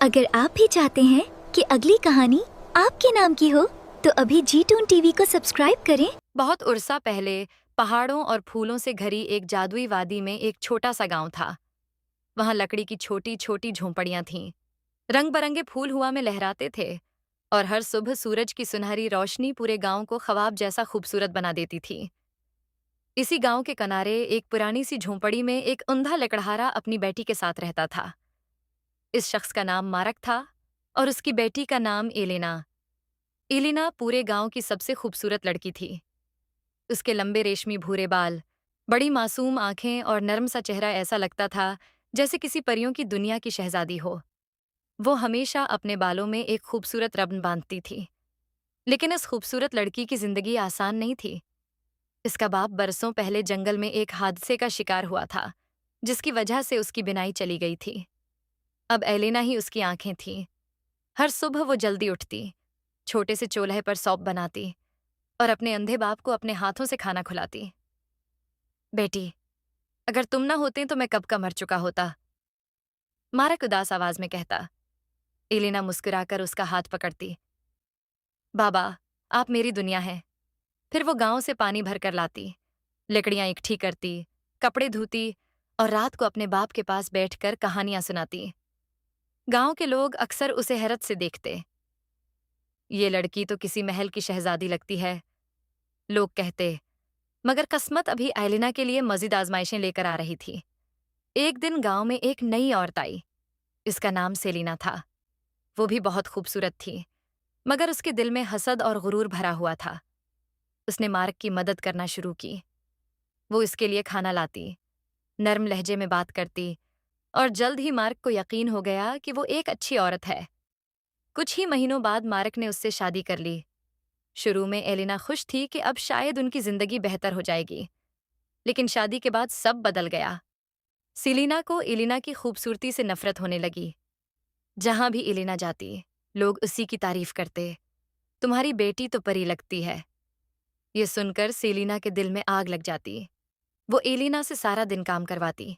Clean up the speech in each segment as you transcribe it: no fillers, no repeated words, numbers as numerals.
अगर आप भी चाहते हैं कि अगली कहानी आपके नाम की हो, तो अभी जी टून टीवी को सब्सक्राइब करें। बहुत उरसा पहले पहाड़ों और फूलों से घरी एक जादुई वादी में एक छोटा सा गांव था। वहां लकड़ी की छोटी छोटी झोंपड़ियां थीं। रंग बरंगे फूल हुआ में लहराते थे और हर सुबह सूरज की सुनहरी रोशनी पूरे गांव को ख्वाब जैसा खूबसूरत बना देती थी। इसी गांव के किनारे एक पुरानी सी झोंपड़ी में एक अंधा लकड़हारा अपनी बेटी के साथ रहता था। इस शख्स का नाम मारक था और उसकी बेटी का नाम एलेना। एलेना पूरे गांव की सबसे खूबसूरत लड़की थी। उसके लंबे रेशमी भूरे बाल, बड़ी मासूम आंखें और नर्म सा चेहरा ऐसा लगता था जैसे किसी परियों की दुनिया की शहजादी हो। वो हमेशा अपने बालों में एक खूबसूरत रबन बांधती थी। लेकिन इस खूबसूरत लड़की की जिंदगी आसान नहीं थी। इसका बाप बरसों पहले जंगल में एक हादसे का शिकार हुआ था, जिसकी वजह से उसकी बिनाई चली गई थी। अब एलेना ही उसकी आंखें थीं। हर सुबह वो जल्दी उठती, छोटे से चूल्हे पर सौंप बनाती और अपने अंधे बाप को अपने हाथों से खाना खिलाती। बेटी, अगर तुम ना होते तो मैं कब का मर चुका होता, मारक उदास आवाज में कहता। एलेना मुस्कुराकर उसका हाथ पकड़ती। बाबा, आप मेरी दुनिया हैं। फिर वो गांव से पानी भर कर लाती, लकड़ियां इकट्ठी करती, कपड़े धोती और रात को अपने बाप के पास बैठकर कहानियां सुनाती। गांव के लोग अक्सर उसे हैरत से देखते। ये लड़की तो किसी महल की शहजादी लगती है, लोग कहते। मगर किस्मत अभी एलेना के लिए मजीद आजमाइशें लेकर आ रही थी। एक दिन गांव में एक नई औरत आई। इसका नाम सेलिना था। वो भी बहुत खूबसूरत थी, मगर उसके दिल में हसद और गुरूर भरा हुआ था। उसने मार्क की मदद करना शुरू की। वो इसके लिए खाना लाती, नर्म लहजे में बात करती और जल्द ही मार्क को यकीन हो गया कि वो एक अच्छी औरत है। कुछ ही महीनों बाद मार्क ने उससे शादी कर ली। शुरू में एलिना खुश थी कि अब शायद उनकी जिंदगी बेहतर हो जाएगी, लेकिन शादी के बाद सब बदल गया। सेलिना को एलिना की खूबसूरती से नफरत होने लगी। जहां भी एलिना जाती, लोग उसी की तारीफ करते। तुम्हारी बेटी तो परी लगती है। ये सुनकर सेलिना के दिल में आग लग जाती। वो एलिना से सारा दिन काम करवाती,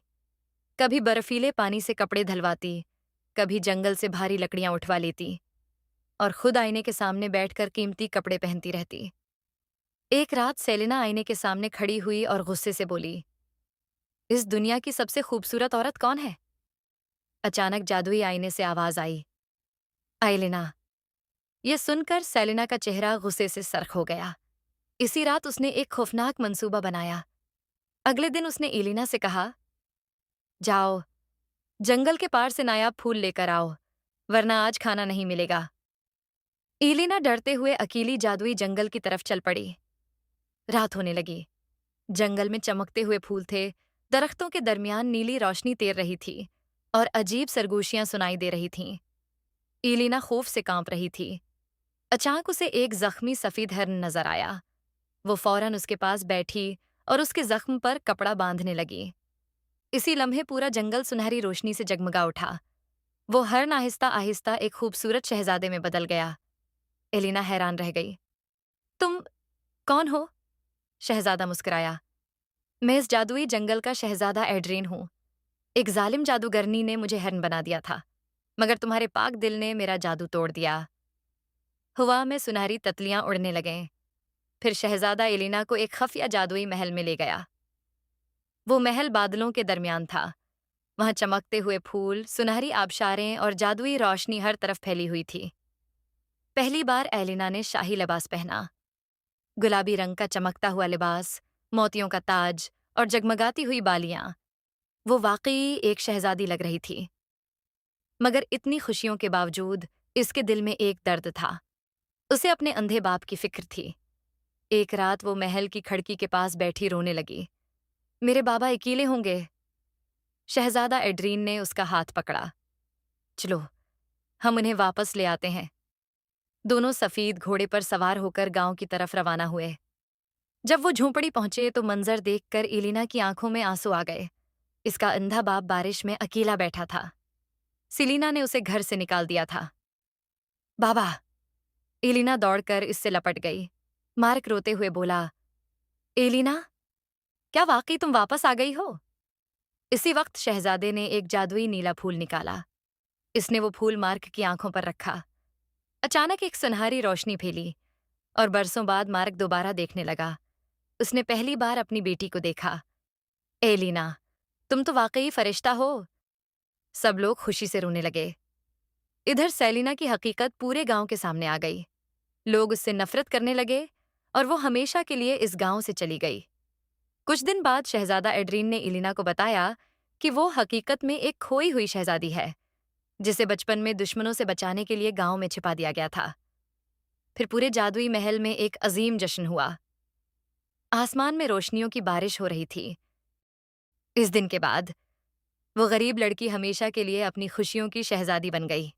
कभी बर्फीले पानी से कपड़े धलवाती, कभी जंगल से भारी लकड़ियां उठवा लेती और खुद आईने के सामने बैठकर कीमती कपड़े पहनती रहती। एक रात सेलिना आईने के सामने खड़ी हुई और गुस्से से बोली, इस दुनिया की सबसे खूबसूरत औरत कौन है? अचानक जादुई आईने से आवाज आई, आइलिना। यह सुनकर सेलिना का चेहरा गुस्से से सरख हो गया। इसी रात उसने एक खौफनाक मंसूबा बनाया। अगले दिन उसने एलिना से कहा, जाओ, जंगल के पार से नायाब फूल लेकर आओ, वरना आज खाना नहीं मिलेगा। एलिना डरते हुए अकेली जादुई जंगल की तरफ चल पड़ी। रात होने लगी। जंगल में चमकते हुए फूल थे, दरख्तों के दरमियान नीली रोशनी तैर रही थी और अजीब सरगोशियां सुनाई दे रही थीं। एलिना खौफ से कांप रही थी। अचानक उसे एक जख्मी सफेद हिरन नजर आया। वो फौरन उसके पास बैठी और उसके जख्म पर कपड़ा बांधने लगी। इसी लम्हे पूरा जंगल सुनहरी रोशनी से जगमगा उठा। वो हिरन आहिस्ता आहिस्ता एक खूबसूरत शहजादे में बदल गया। एलिना हैरान रह गई। तुम कौन हो? शहजादा मुस्कुराया। मैं इस जादुई जंगल का शहजादा एड्रीन हूँ। एक जालिम जादूगरनी ने मुझे हिरन बना दिया था, मगर तुम्हारे पाक दिल ने मेरा जादू तोड़ दिया। हवा में सुनहरी ततलियां उड़ने लगें। फिर शहजादा एलिना को एक खफिया जादुई महल में ले गया। वो महल बादलों के दरमियान था। वहां चमकते हुए फूल, सुनहरी आबशारें और जादुई रोशनी हर तरफ फैली हुई थी। पहली बार एलिना ने शाही लिबास पहना, गुलाबी रंग का चमकता हुआ लिबास, मोतियों का ताज और जगमगाती हुई बालियां। वो वाकई एक शहजादी लग रही थी। मगर इतनी खुशियों के बावजूद इसके दिल में एक दर्द था। उसे अपने अंधे बाप की फिक्र थी। एक रात वो महल की खिड़की के पास बैठी रोने लगी। मेरे बाबा अकेले होंगे। शहजादा एड्रीन ने उसका हाथ पकड़ा। चलो, हम उन्हें वापस ले आते हैं। दोनों सफेद घोड़े पर सवार होकर गांव की तरफ रवाना हुए। जब वो झोंपड़ी पहुंचे तो मंजर देखकर एलिना की आंखों में आंसू आ गए। इसका अंधा बाप बारिश में अकेला बैठा था। सेलिना ने उसे घर से निकाल दिया था। बाबा! एलिना दौड़कर इससे लपट गई। मार्क रोते हुए बोला, एलिना, क्या वाकई तुम वापस आ गई हो? इसी वक्त शहजादे ने एक जादुई नीला फूल निकाला। इसने वो फूल मार्क की आंखों पर रखा। अचानक एक सुनहरी रोशनी फैली और बरसों बाद मार्क दोबारा देखने लगा। उसने पहली बार अपनी बेटी को देखा। एलिना, तुम तो वाकई फरिश्ता हो। सब लोग खुशी से रोने लगे। इधर सेलिना की हकीकत पूरे गांव के सामने आ गई। लोग उससे नफरत करने लगे और वो हमेशा के लिए इस गांव से चली गई। कुछ दिन बाद शहजादा एड्रीन ने इलिना को बताया कि वो हकीकत में एक खोई हुई शहजादी है, जिसे बचपन में दुश्मनों से बचाने के लिए गांव में छिपा दिया गया था। फिर पूरे जादुई महल में एक अजीम जश्न हुआ। आसमान में रोशनियों की बारिश हो रही थी। इस दिन के बाद वो गरीब लड़की हमेशा के लिए अपनी खुशियों की शहजादी बन गई।